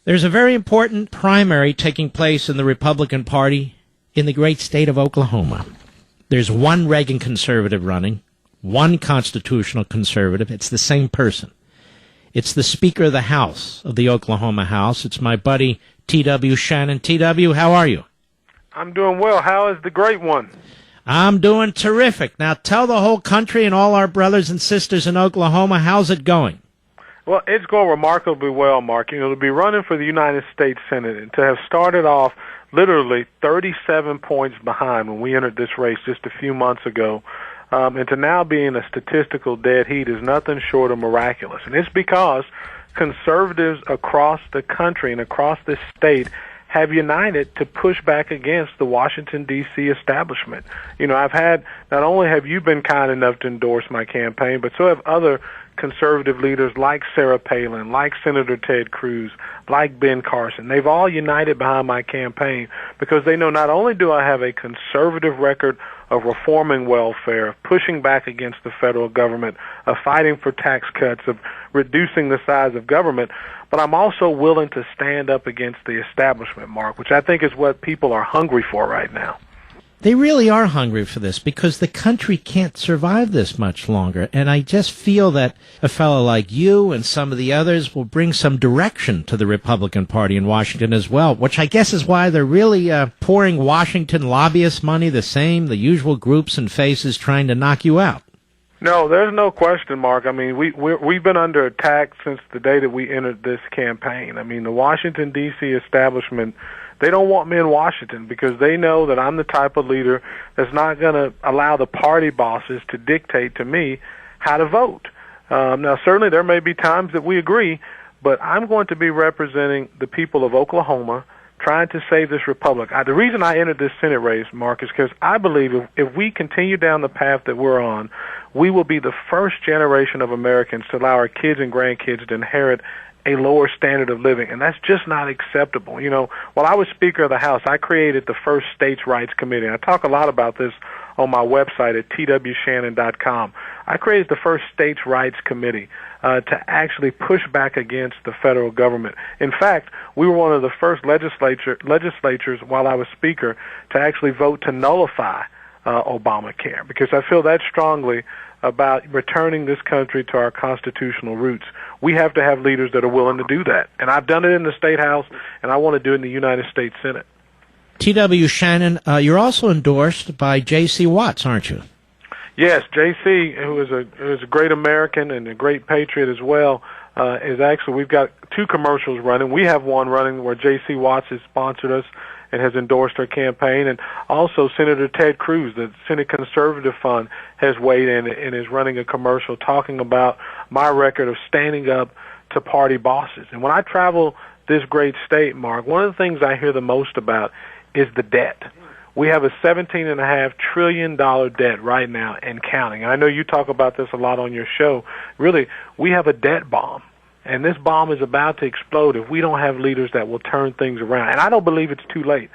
There's a very important primary taking place in the Republican Party in the great state of Oklahoma. There's one Reagan conservative running, one constitutional conservative. It's the same person. It's the Speaker of the House of the Oklahoma House. It's my buddy T.W. Shannon. T.W., how are you? I'm doing well. How is the great one? I'm doing terrific. Now tell the whole country and all our brothers and sisters in Oklahoma, how's it going? Well, it's going remarkably well, Mark. You know, to be running for the United States Senate and to have started off literally 37 points behind when we entered this race just a few months ago, and to now be in a statistical dead heat is nothing short of miraculous. And it's because conservatives across the country and across this state have united to push back against the Washington, D.C. establishment. You know, not only have you been kind enough to endorse my campaign, but so have other conservative leaders like Sarah Palin, like Senator Ted Cruz, like Ben Carson. They've all united behind my campaign because they know not only do I have a conservative record of reforming welfare, of pushing back against the federal government, of fighting for tax cuts, of reducing the size of government, but I'm also willing to stand up against the establishment, Mark, which I think is what people are hungry for right now. They really are hungry for this because the country can't survive this much longer. And I just feel that a fellow like you and some of the others will bring some direction to the Republican Party in Washington as well, which I guess is why they're really pouring Washington lobbyist money, the usual groups and faces trying to knock you out. No, there's no question, Mark. I mean, we've been under attack since the day that we entered this campaign. I mean, the Washington, D.C. establishment, they don't want me in Washington because they know that I'm the type of leader that's not going to allow the party bosses to dictate to me how to vote. Now, certainly there may be times that we agree, but I'm going to be representing the people of Oklahoma, trying to save this republic. The reason I entered this Senate race, Mark, is because I believe if we continue down the path that we're on, we will be the first generation of Americans to allow our kids and grandkids to inherit a lower standard of living, and that's just not acceptable. You know, while I was Speaker of the House, I created the first States' Rights Committee. And I talk a lot about this on my website at twshannon.com. I created the first States' Rights Committee to actually push back against the federal government. In fact, we were one of the first legislatures while I was Speaker to actually vote to nullify Obamacare, because I feel that strongly about returning this country to our constitutional roots. We have to have leaders that are willing to do that. And I've done it in the State House, and I want to do it in the United States Senate. T.W. Shannon, you're also endorsed by J.C. Watts, aren't you? Yes, J.C., who is a great American and a great patriot as well, is actually, we've got two commercials running. We have one running where J.C. Watts has sponsored us and has endorsed our campaign, and also Senator Ted Cruz, the Senate Conservative Fund, has weighed in and is running a commercial talking about my record of standing up to party bosses. And when I travel this great state, Mark, one of the things I hear the most about is the debt. We have a $17.5 trillion debt right now and counting. I know you talk about this a lot on your show. Really, we have a debt bomb. And this bomb is about to explode if we don't have leaders that will turn things around. And I don't believe it's too late.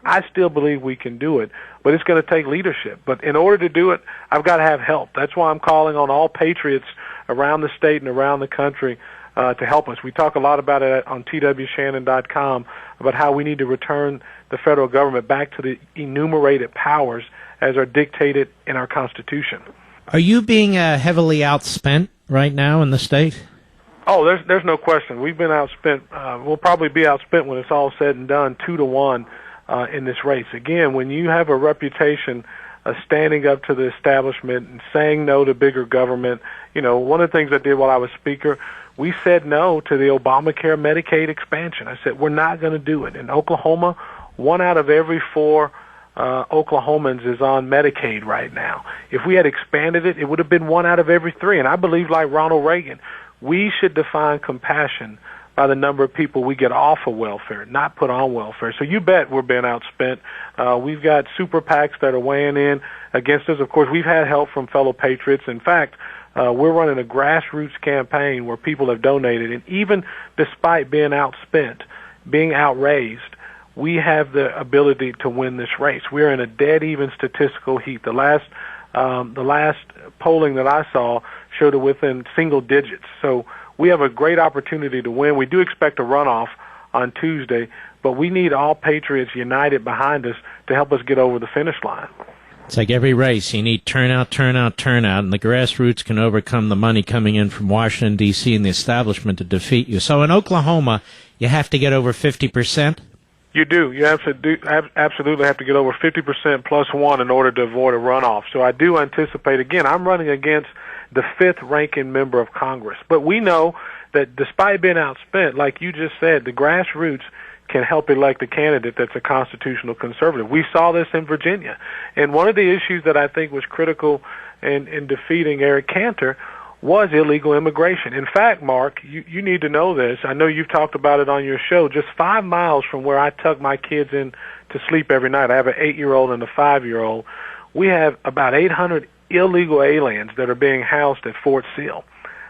I still believe we can do it, but it's going to take leadership. But in order to do it, I've got to have help. That's why I'm calling on all patriots around the state and around the country to help us. We talk a lot about it on twshannon.com about how we need to return the federal government back to the enumerated powers as are dictated in our Constitution. Are you being heavily outspent right now in the state? Oh, there's no question. We've been outspent. We'll probably be outspent when it's all said and done, 2-1 in this race. Again, when you have a reputation of standing up to the establishment and saying no to bigger government, you know, one of the things I did while I was Speaker, we said no to the Obamacare Medicaid expansion. I said we're not going to do it. In Oklahoma, 1 out of every 4 Oklahomans is on Medicaid right now. If we had expanded it, it would have been 1 out of every 3. And I believe, like Ronald Reagan, we should define compassion by the number of people we get off of welfare, not put on welfare. So you bet we're being outspent. We've got super PACs that are weighing in against us. Of course, we've had help from fellow patriots. In fact, we're running a grassroots campaign where people have donated. And even despite being outspent, being outraised, we have the ability to win this race. We're in a dead-even statistical heat. The last polling that I saw showed it within single digits. So we have a great opportunity to win. We do expect a runoff on Tuesday. But we need all patriots united behind us to help us get over the finish line. It's like every race. You need turnout, turnout, turnout, and the grassroots can overcome the money coming in from Washington, D.C. and the establishment to defeat you. So in Oklahoma, you have to get over 50%? You do. You absolutely have to get over 50% plus one in order to avoid a runoff. So I do anticipate, again, I'm running against the fifth-ranking member of Congress. But we know that despite being outspent, like you just said, the grassroots can help elect a candidate that's a constitutional conservative. We saw this in Virginia. And one of the issues that I think was critical in defeating Eric Cantor was illegal immigration. In fact, Mark, you need to know this. I know you've talked about it on your show. Just 5 miles from where I tuck my kids in to sleep every night, I have an 8-year-old and a 5-year-old, we have about 800 illegal aliens that are being housed at Fort Sill.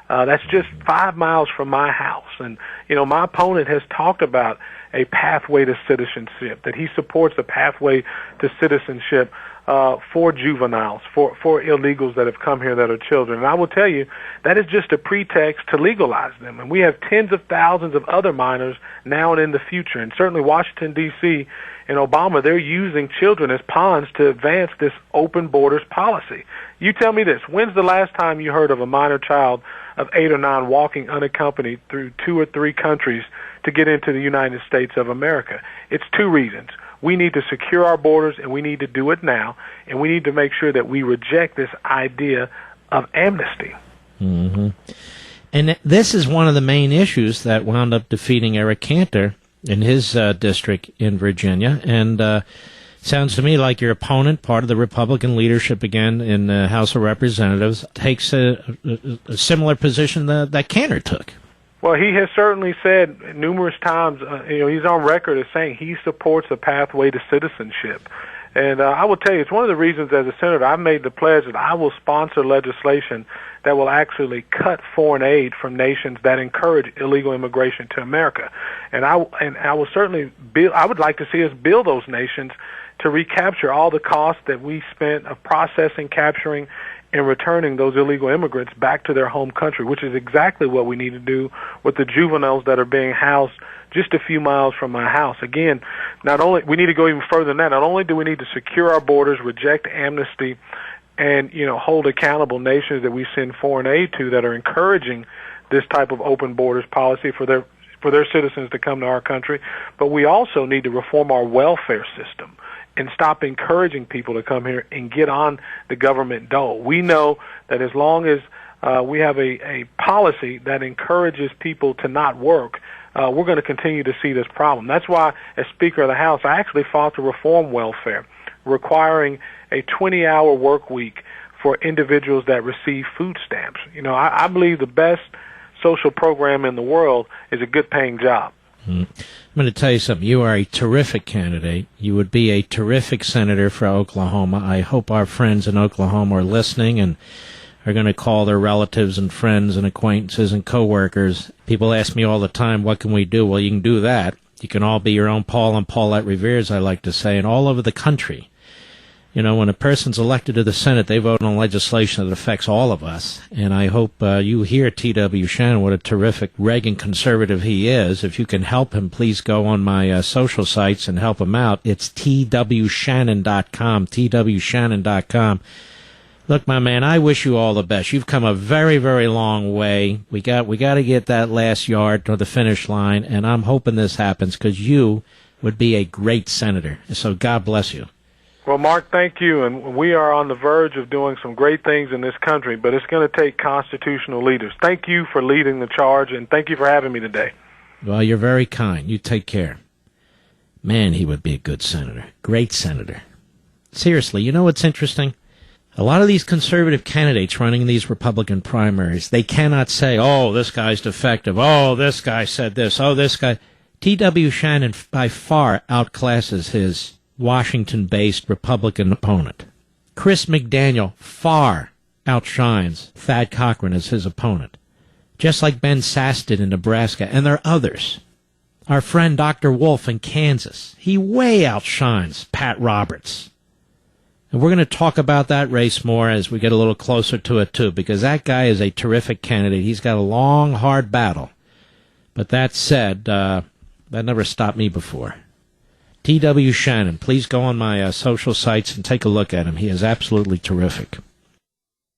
That's just 5 miles from my house. And, my opponent has talked about a pathway to citizenship, that he supports a pathway to citizenship for juveniles, for illegals that have come here that are children. And I will tell you, that is just a pretext to legalize them. And we have tens of thousands of other minors now and in the future. And certainly Washington, D.C., and Obama, they're using children as pawns to advance this open borders policy. You tell me this, when's the last time you heard of a minor child of 8 or 9 walking unaccompanied through 2 or 3 countries to get into the United States of America? It's 2 reasons. We need to secure our borders, and we need to do it now, and we need to make sure that we reject this idea of amnesty. Mm-hmm. And this is one of the main issues that wound up defeating Eric Cantor in his district in Virginia. And sounds to me like your opponent, part of the Republican leadership again in the House of Representatives, takes a similar position that Cantor took. Well, he has certainly said numerous times, he's on record as saying he supports a pathway to citizenship. And I will tell you, it's one of the reasons as a senator I've made the pledge that I will sponsor legislation that will actually cut foreign aid from nations that encourage illegal immigration to America. And I will certainly I would like to see us build those nations to recapture all the costs that we spent of processing, capturing, and returning those illegal immigrants back to their home country, which is exactly what we need to do with the juveniles that are being housed just a few miles from my house. Again, we need to go even further than that. Not only do we need to secure our borders, reject amnesty, and hold accountable nations that we send foreign aid to that are encouraging this type of open borders policy for their citizens to come to our country, but we also need to reform our welfare system and stop encouraging people to come here and get on the government dole. We know that as long as we have a policy that encourages people to not work, we're going to continue to see this problem. That's why, as Speaker of the House, I actually fought to reform welfare, requiring a 20-hour work week for individuals that receive food stamps. I believe the best social program in the world is a good-paying job. I'm going to tell you something. You are a terrific candidate. You would be a terrific senator for Oklahoma. I hope our friends in Oklahoma are listening and are going to call their relatives and friends and acquaintances and coworkers. People ask me all the time, what can we do? Well, you can do that. You can all be your own Paul and Paulette Revere's, I like to say, and all over the country. When a person's elected to the Senate, they vote on legislation that affects all of us. And I hope you hear T.W. Shannon, what a terrific Reagan conservative he is. If you can help him, please go on my social sites and help him out. It's twshannon.com, twshannon.com. Look, my man, I wish you all the best. You've come a very, very long way. We got to get that last yard to the finish line, and I'm hoping this happens because you would be a great senator. So God bless you. Well, Mark, thank you, and we are on the verge of doing some great things in this country, but it's going to take constitutional leaders. Thank you for leading the charge, and thank you for having me today. Well, you're very kind. You take care. Man, he would be a good senator. Great senator. Seriously, you know what's interesting? A lot of these conservative candidates running these Republican primaries, they cannot say, oh, this guy's defective, oh, this guy said this, oh, this guy. T.W. Shannon by far outclasses his Washington-based Republican opponent. Chris McDaniel far outshines Thad Cochran as his opponent, just like Ben Sass did in Nebraska, and there are others. Our friend Dr. Wolf in Kansas, he way outshines Pat Roberts. And we're going to talk about that race more as we get a little closer to it, too, because that guy is a terrific candidate. He's got a long, hard battle. But that said, the That never stopped me before. T.W. Shannon, please go on my social sites and take a look at him. He is absolutely terrific.